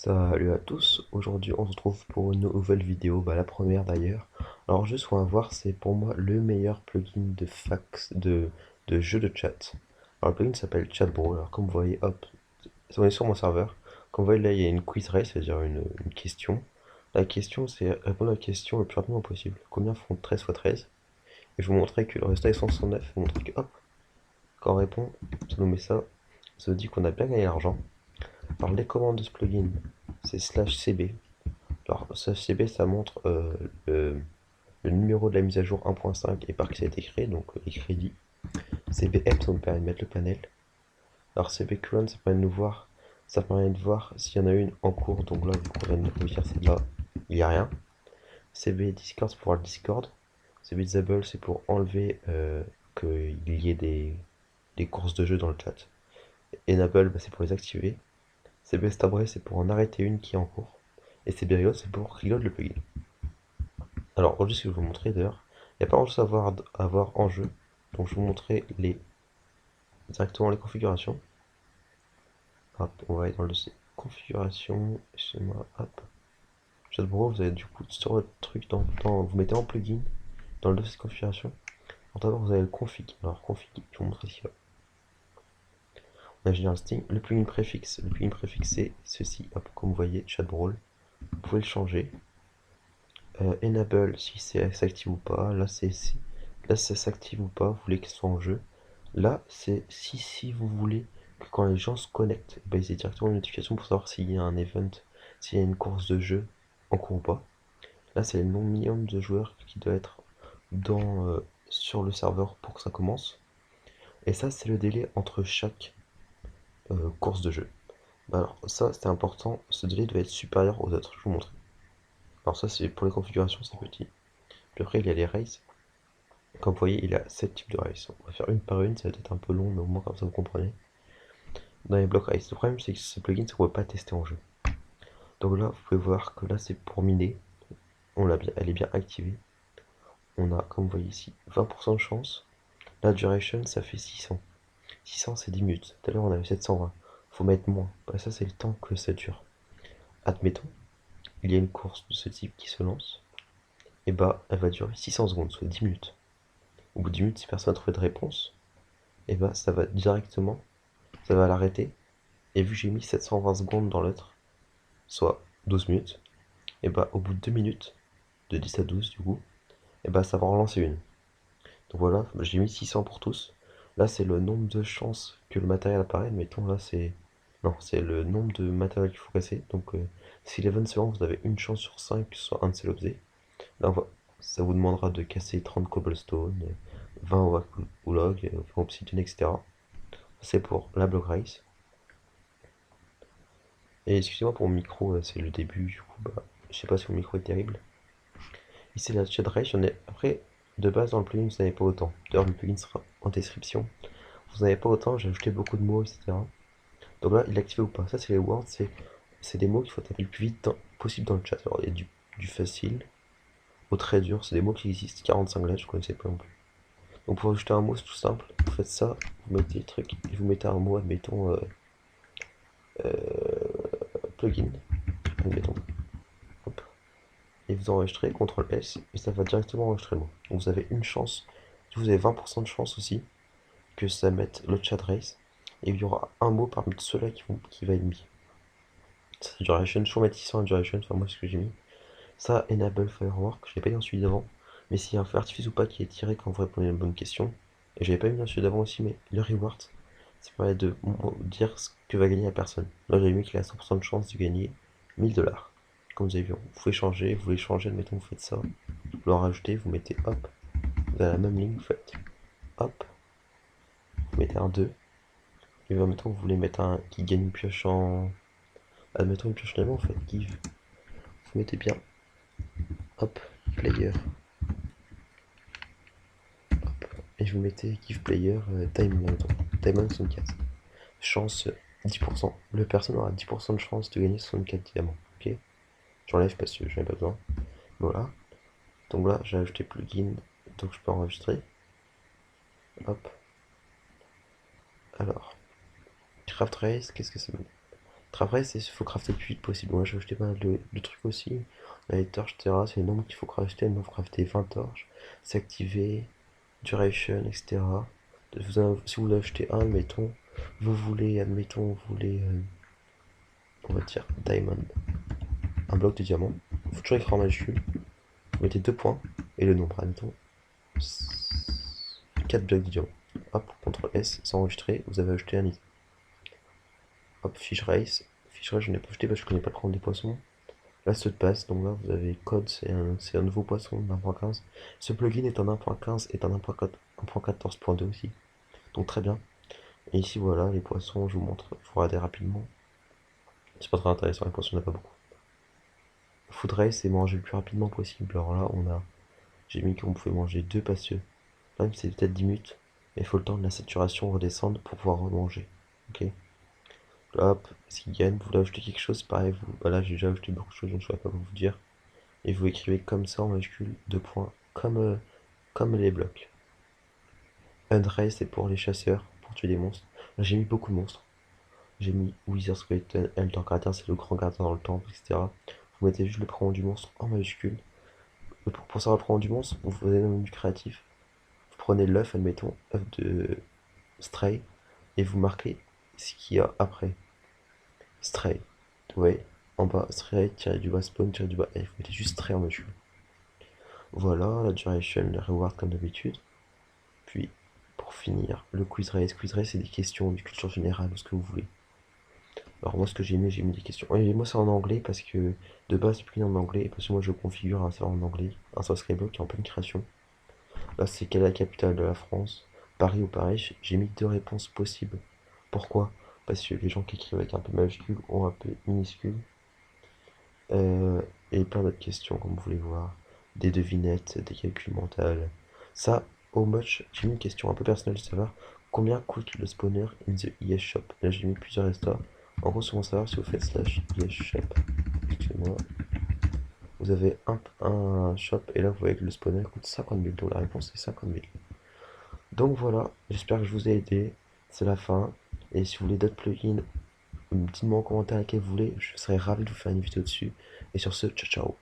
Salut à tous, aujourd'hui on se retrouve pour une nouvelle vidéo, la première d'ailleurs. Alors juste on va voir, c'est pour moi le meilleur plugin de fax, de jeu de chat. Alors le plugin s'appelle ChatBrawl, alors comme vous voyez, hop, on est sur mon serveur. Comme vous voyez là il y a une quiz race, c'est-à-dire une question. La question c'est répondre à la question le plus rapidement possible. Combien font 13 fois 13? Et je vous montrer que le résultat est 169, je vous montrer que hop, quand on répond, ça nous met ça, ça nous dit qu'on a bien gagné l'argent. Alors les commandes de ce plugin, c'est slash cb. Alors, ce CB, ça montre le numéro de la mise à jour 1.5 et par qui ça a été créé, donc les crédits. CBM, ça nous permet de mettre le panel. Alors, CB Current, ça permet de nous voir, ça permet de voir s'il y en a une en cours. Donc là, vu qu'on vient de faire celle-là, il n'y a rien. CB Discord, c'est pour voir le Discord. CB Disable, c'est pour enlever qu'il y ait des courses de jeu dans le chat. Enable, c'est pour les activer. CB Stabre, c'est pour en arrêter une qui est en cours. Et CB Reload, c'est pour reload le plugin. Alors aujourd'hui, ce que je vais vous montrer d'ailleurs, il n'y a pas grand chose à voir en jeu. Donc je vais vous montrer directement les configurations. Hop, on va aller dans le dossier configuration, schéma, hop. Chatbro, vous avez du coup sur votre truc, vous mettez en plugin dans le dossier de configuration. Alors d'abord vous avez le config. Alors config, je vais vous montrer ici. On a General Sting, le plugin préfixe. Le plugin préfixe c'est ceci, hop, comme vous voyez, Chatbrawl. Vous pouvez le changer. Enable si c'est s'active ou pas. Là ça s'active ou pas, vous voulez qu'il soit en jeu. Là c'est si vous voulez que quand les gens se connectent, bah, ils aient directement une notification pour savoir s'il y a un event, s'il y a une course de jeu en cours ou pas. Là c'est le nombre minimum de joueurs qui doit être sur le serveur pour que ça commence. Et ça c'est le délai entre chaque course de jeu. Bah, alors ça c'est important, ce délai doit être supérieur aux autres, je vais vous montrer. Alors ça c'est pour les configurations, c'est petit. Puis après il y a les races. Comme vous voyez, il y a 7 types de races. On va faire une par une, ça va être un peu long, mais au moins comme ça vous comprenez. Dans les blocs race, le problème c'est que ce plugin, ça ne pouvait pas tester en jeu. Donc là, vous pouvez voir que là c'est pour miner. Elle est bien activée. On a, comme vous voyez ici, 20% de chance. La duration, ça fait 600. 600 c'est 10 minutes. Tout à l'heure on avait 720. Faut mettre moins. Bah, ça c'est le temps que ça dure. Admettons, il y a une course de ce type qui se lance. Et bah, elle va durer 600 secondes, soit 10 minutes. Au bout de 10 minutes, si personne n'a trouvé de réponse, et bah ça va directement, ça va l'arrêter. Et vu que j'ai mis 720 secondes dans l'autre, soit 12 minutes, et bah au bout de 2 minutes, de 10 à 12 du coup, et bah ça va en relancer une. Donc voilà, j'ai mis 600 pour tous. Là c'est le nombre de chances que le matériel apparaît, mettons là c'est... Non, c'est le nombre de matériel qu'il faut casser. Donc si l'event se lance, vous avez une chance sur 5 que ce soit un de ces objets. Là ça vous demandera de casser 30 cobblestone, 20 ou log, 20 obsidian, etc. C'est pour la block race. Et excusez-moi pour mon micro, c'est le début, du coup, je sais pas si mon micro est terrible. Ici, la chat race, j'en ai. Après, de base, dans le plugin, vous n'avez pas autant. D'ailleurs, le plugin sera en description. Vous n'avez pas autant, j'ai ajouté beaucoup de mots, etc. Donc là, il est activé ou pas. Ça, c'est les words, c'est des mots qu'il faut taper le plus vite possible dans le chat. Alors, il y a du facile au très dur, c'est des mots qui existent. 45 lettres, je ne connaissais pas non plus. Donc, pour ajouter un mot, c'est tout simple. Vous faites ça, vous mettez le truc, et vous mettez un mot, admettons, plugin, admettons. Hop. Et vous enregistrez, CTRL S, et ça va directement enregistrer le mot. Donc vous avez une chance, vous avez 20% de chance aussi que ça mette le chat race, et il y aura un mot parmi ceux-là qui va être mis. Ça, c'est duration, je vais mettre 600 duration, enfin moi ce que j'ai mis. Ça, enable firework, je l'ai pas mis en celui d'avant, mais s'il y a un feu artifice ou pas qui est tiré quand vous répondez à une bonne question, et j'avais pas mis dans celui d'avant aussi, mais le reward, ça permet de dire ce que va gagner la personne. Là j'avais mis qu'il a 100% de chance de gagner 1000 $. Comme vous avez vu, vous pouvez changer, vous voulez changer, admettons vous faites ça, vous le rajoutez, vous mettez hop, vous avez la même ligne, vous faites hop, vous mettez un 2, et admettons vous voulez mettre un qui gagne une pioche en... Admettons une pioche en diamant, vous faites give, vous mettez bien, hop, player, et je vous mettez give player, time, time 64. Chance 10%. Le personne aura 10% de chance de gagner 64 diamants. Ok. J'enlève parce que j'en ai pas besoin. Voilà. Donc là, j'ai ajouté plugin. Donc je peux enregistrer. Hop. Alors. Craft Race, qu'est-ce que ça veut dire? Après, il faut crafter le plus vite possible. Moi, j'ai acheté pas mal de trucs aussi. Les torches, etc. C'est le nombre qu'il faut crafter. Il faut crafter 20 torches. S'activer, duration, etc. Si vous achetez un, admettons, vous voulez, on va dire, diamond, un bloc de diamant. Il faut toujours écrire en majuscule. Vous mettez 2 points et le nombre, admettons, 4 blocs de diamant. Hop, CTRL S, c'est enregistré, vous avez ajouté un item. Hop, fiche race. Fiche race, je n'ai pas acheté parce que je connais pas le compte des poissons. Là, ce passe, donc là, vous avez code, c'est un nouveau poisson d'1.15. Ce plugin est en 1.15 et en 1.14.2 aussi. Donc très bien. Et ici, voilà, les poissons, je vous montre, il faut regarder rapidement. C'est pas très intéressant, les poissons, il n'y en a pas beaucoup. Food race, c'est manger le plus rapidement possible. Alors là, j'ai mis qu'on pouvait manger 2 patieux. Même si c'est peut-être 10 minutes, mais il faut le temps de la saturation redescendre pour pouvoir remanger. Ok. Hop, ce qui gagne, vous voulez ajouter quelque chose, pareil, vous, voilà, j'ai déjà ajouté beaucoup de choses, je ne saurais pas vous dire. Et vous écrivez comme ça en majuscule, 2 points, comme les blocs. Unrace, c'est pour les chasseurs, pour tuer des monstres. Là, j'ai mis beaucoup de monstres. J'ai mis Wither Skeleton, Elder Gardien, c'est le grand gardien dans le temple, etc. Vous mettez juste le prénom du monstre en majuscule. Et pour savoir le prénom du monstre, vous allez dans le menu créatif. Vous prenez l'œuf, admettons, œuf de Stray, et vous marquez ce qu'il y a après. Stray. Ouais, en bas, Stray, tiré du bas, spawn, tiré du bas, et vous mettez juste Stray en majuscule. Voilà, la duration, le reward comme d'habitude. Puis, pour finir, le quiz race. Quiz race, c'est des questions de culture générale, ce que vous voulez. Alors moi, ce que j'ai mis des questions. Et moi, c'est en anglais parce que de base, c'est plus en anglais. Et parce que moi, je configure un serveur en anglais, un serveur Skyblock qui est en pleine création. Là, c'est quelle est la capitale de la France? Paris ou Paris? J'ai mis 2 réponses possibles. Pourquoi? Parce que les gens qui écrivent avec un peu majuscule ont un peu minuscule. Euh, et plein d'autres questions, comme vous voulez voir. Des devinettes, des calculs mentaux. Ça, how much, j'ai mis une question un peu personnelle de savoir combien coûte le spawner in the ES Shop. Là, j'ai mis plusieurs restas. En gros, c'est pour savoir si vous faites slash ES Shop. Excusez-moi. Vous avez un shop et là, vous voyez que le spawner coûte 50 000. Donc la réponse est 50 000. Donc voilà, j'espère que je vous ai aidé. C'est la fin. Et si vous voulez d'autres plugins, dites-moi en commentaire lesquels vous voulez. Je serais ravi de vous faire une vidéo dessus. Et sur ce, ciao ciao.